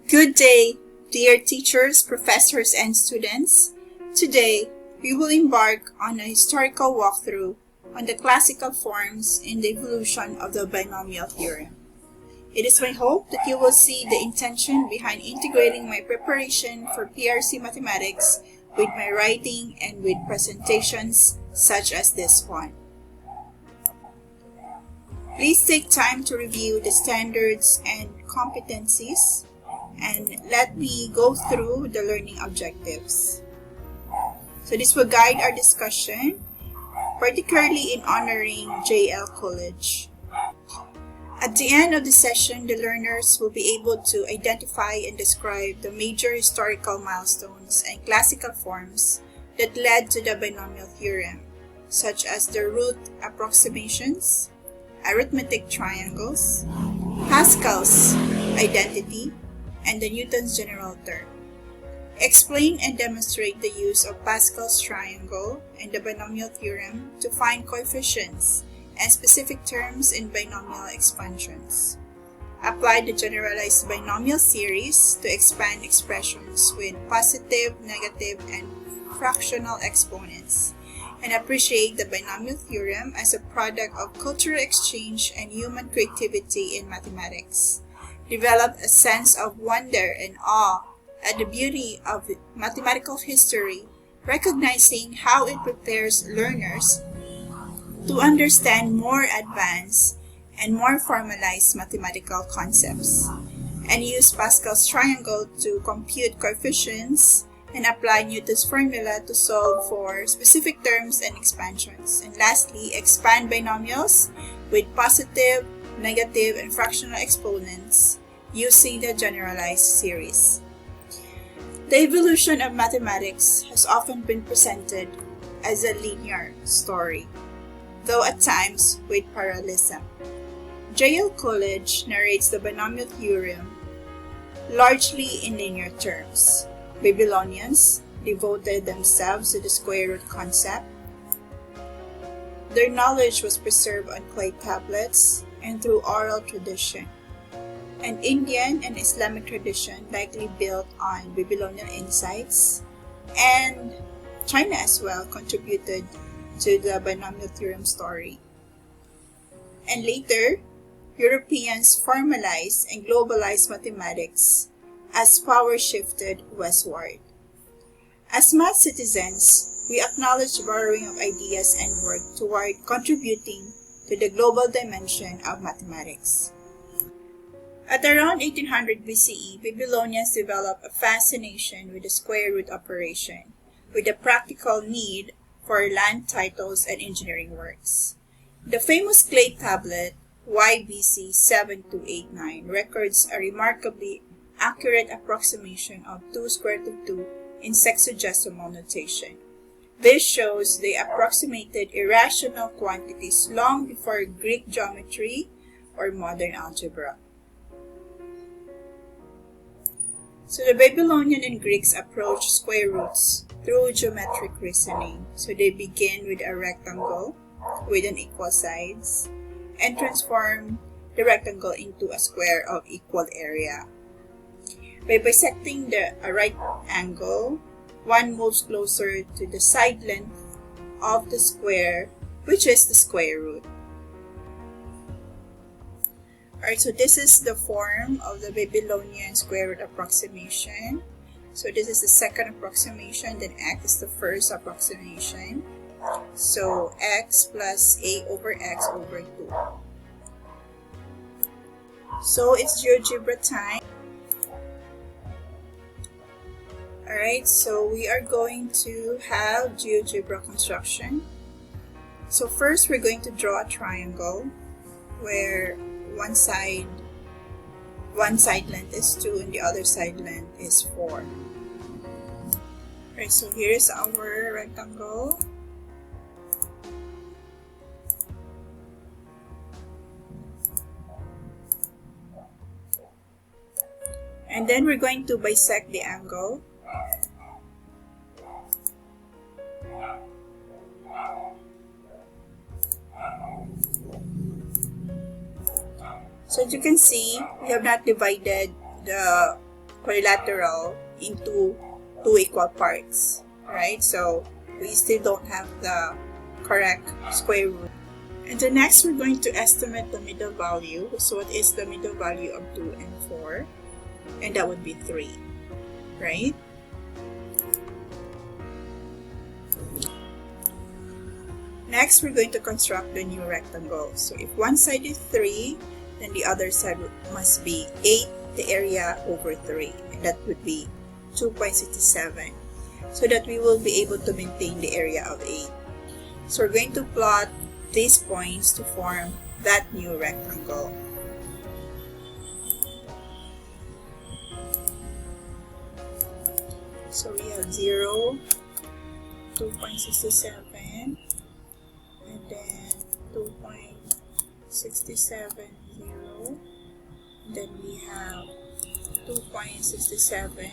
Good day, dear teachers, professors, and students. Today, we will embark on a historical walkthrough on the classical forms in the evolution of the binomial theorem. It is my hope that you will see the intention behind integrating my preparation for PRC mathematics with my writing and with presentations such as this one. Please take time to review the standards and competencies, and let me go through the learning objectives. So this will guide our discussion, particularly in honoring J.L. Coolidge. At the end of the session, the learners will be able to identify and describe the major historical milestones and classical forms that led to the binomial theorem, such as the root approximations, arithmetic triangles, Pascal's identity, and the Newton's general term. Explain and demonstrate the use of Pascal's triangle and the binomial theorem to find coefficients and specific terms in binomial expansions. Apply the generalized binomial series to expand expressions with positive, negative, and fractional exponents, and appreciate the binomial theorem as a product of cultural exchange and human creativity in mathematics. Develop a sense of wonder and awe at the beauty of mathematical history, recognizing how it prepares learners to understand more advanced and more formalized mathematical concepts, and use Pascal's triangle to compute coefficients and apply Newton's formula to solve for specific terms and expansions. And lastly, expand binomials with positive, negative, and fractional exponents using the generalized series. The evolution of mathematics has often been presented as a linear story, though at times with parallelism. J.L. Coolidge narrates the binomial theorem largely in linear terms. Babylonians devoted themselves to the square root concept. Their knowledge was preserved on clay tablets and through oral tradition. An Indian and Islamic tradition likely built on Babylonian insights, and China as well contributed to the binomial theorem story. And later, Europeans formalized and globalized mathematics as power shifted westward. As math citizens, we acknowledge borrowing of ideas and work toward contributing to the global dimension of mathematics. At around 1800 BCE, Babylonians developed a fascination with the square root operation, with a practical need for land titles and engineering works. The famous clay tablet YBC 7289 records a remarkably accurate approximation of 2 square root of 2 in sexagesimal notation. This shows they approximated irrational quantities long before Greek geometry or modern algebra. So the Babylonian and Greeks approached square roots through geometric reasoning. So they begin with a rectangle with an equal sides and transform the rectangle into a square of equal area. By bisecting a right angle, one moves closer to the side length of the square, which is the square root. Alright, so this is the form of the Babylonian square root approximation. So this is the second approximation, then x is the first approximation. So x plus a over x over 2. So it's GeoGebra time. Alright, so we are going to have GeoGebra construction. So first we're going to draw a triangle where one side length is 2 and the other side length is 4. Alright, so here is our rectangle. And then we're going to bisect the angle. So as you can see, we have not divided the quadrilateral into two equal parts. Alright, so we still don't have the correct square root. And the next, we're going to estimate the middle value. So what is the middle value of 2 and 4? And that would be 3, right? Next, we're going to construct the new rectangle. So if one side is 3, then the other side must be 8, the area over 3. And that would be 2.67. So that we will be able to maintain the area of 8. So we're going to plot these points to form that new rectangle. So we have 0, 2.67, and then 2.67, 0. Then we have 2.67,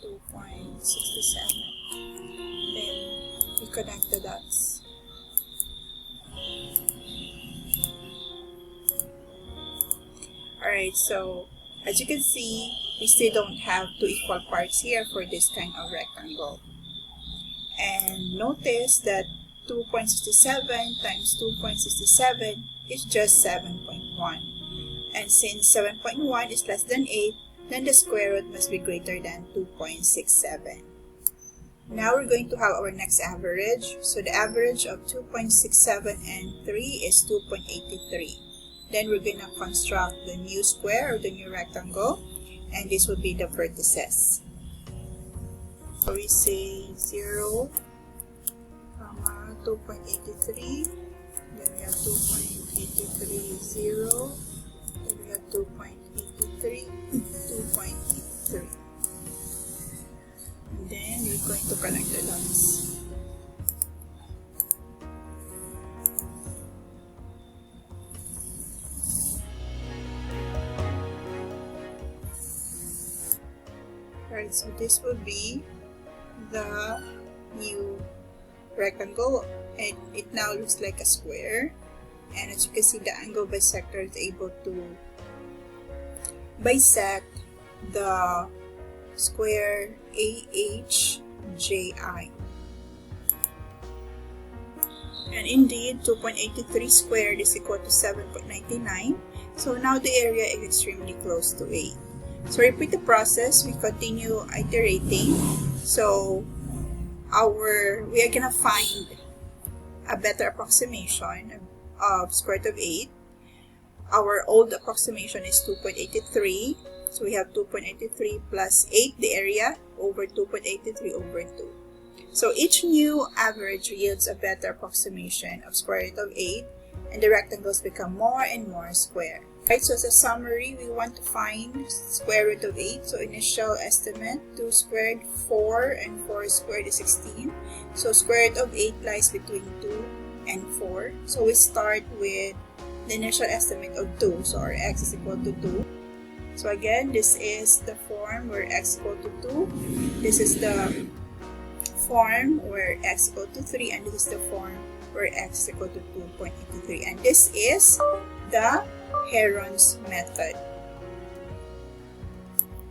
2.67. Then we connect the dots. Alright, so as you can see, we still don't have two equal parts here for this kind of rectangle. And notice that 2.67 times 2.67 is just 7.1. And since 7.1 is less than 8, then the square root must be greater than 2.67. Now we're going to have our next average. So the average of 2.67 and 3 is 2.83. Then we're going to construct the new square or the new rectangle, and this will be the vertices. So we say 0, 2.83, then we have 2.83, 0, then we have 2.83, 2.83. And then we're going to connect the dots. Alright, so this will be the new rectangle, and it now looks like a square. And as you can see, the angle bisector is able to bisect the square AHJI. And indeed, 2.83 squared is equal to 7.99. So now the area is extremely close to 8. So repeat the process, we continue iterating. So we are gonna find a better approximation of square root of 8. Our old approximation is 2.83. So we have 2.83 plus 8, the area, over 2.83 over 2. So each new average yields a better approximation of square root of 8, and the rectangles become more and more square. Right, so as a summary, we want to find square root of 8. So initial estimate, 2 squared, 4, and 4 squared is 16. So square root of 8 lies between 2 and 4. So we start with the initial estimate of 2. So our x is equal to 2. So again, this is the form where x equal to 2. This is the form where x equal to 3. And this is the form where x is equal to 2.83. And this is the Heron's method.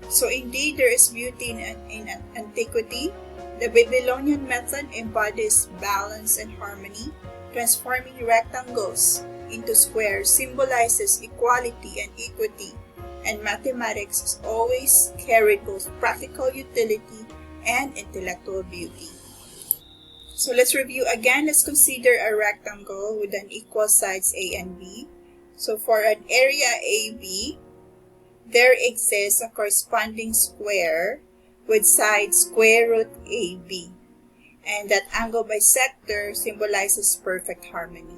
So indeed, there is beauty in antiquity. The Babylonian method embodies balance and harmony. Transforming rectangles into squares symbolizes equality and equity, and mathematics is always carried both practical utility and intellectual beauty. So let's review again. Let's consider a rectangle with an equal sides A and B. So for an area AB, there exists a corresponding square with side square root AB. And that angle bisector symbolizes perfect harmony.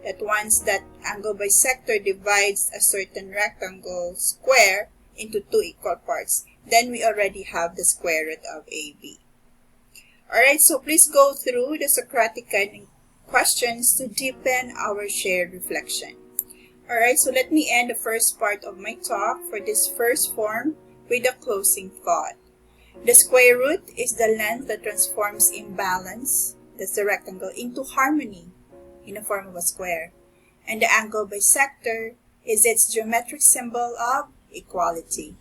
That once that angle bisector divides a certain rectangle square into two equal parts, then we already have the square root of AB. Alright, so please go through the Socratic questions to deepen our shared reflection. Alright, so let me end the first part of my talk for this first form with a closing thought. The square root is the length that transforms imbalance, that's the rectangle, into harmony in the form of a square. And the angle bisector is its geometric symbol of equality.